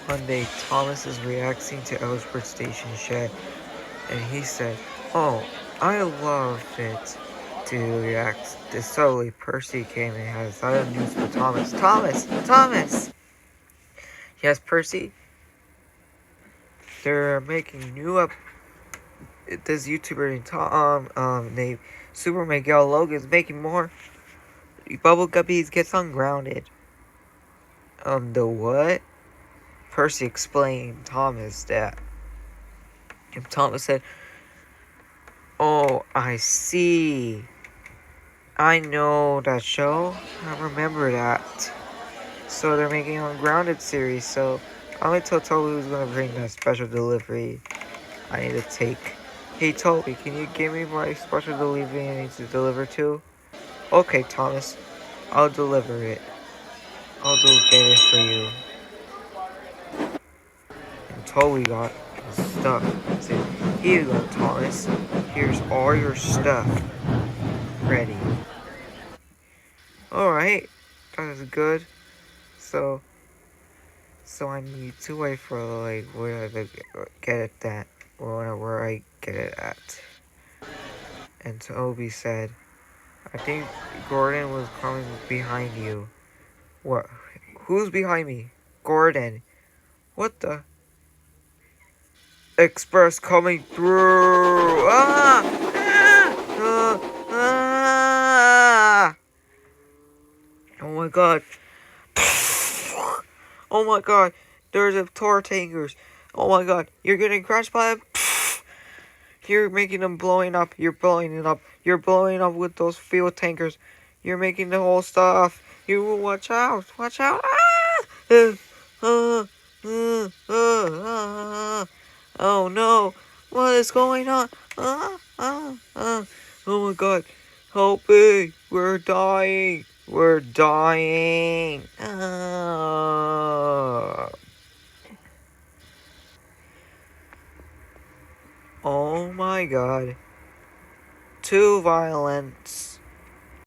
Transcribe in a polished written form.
One day, Thomas is reacting to Ellsworth Station Shed, and he said, "Oh, I love it." To react, suddenly Percy came and had sudden news for Thomas. Thomas! Yes, Percy? They're making this YouTuber named Super Miguel Logan's making more Bubble Guppies gets ungrounded. The what? Percy explained Thomas that. And Thomas said, "Oh, I see. I know that show. I remember that. So they're making an Ungrounded series, so I'm gonna tell Toby who's gonna bring that special delivery I need to take. Hey Toby, can you give me my special delivery I need to deliver to?" "Okay, Thomas. I'll deliver it. Get it for you." And Toby got his stuff. He said, "Here you go, Thomas. Here's all your stuff. Ready." Alright. That is good. So I need to wait for like where I get it at, or where I get it at. And Toby said, "I think Gordon was coming behind you." "What? Who's behind me?" "Gordon." "What the?" "Express coming through." Ah! Ah! Ah! Oh my god. Oh my god. There's a tor tankers. Oh my god. You're getting crashed by them. You're making them blowing up. You're blowing it up. You're blowing up with those fuel tankers. You're making the whole stuff. You watch out. Watch out. Ah! Oh no. What is going on? Oh my god. Help me. We're dying. We're dying. Oh my god. Too violent.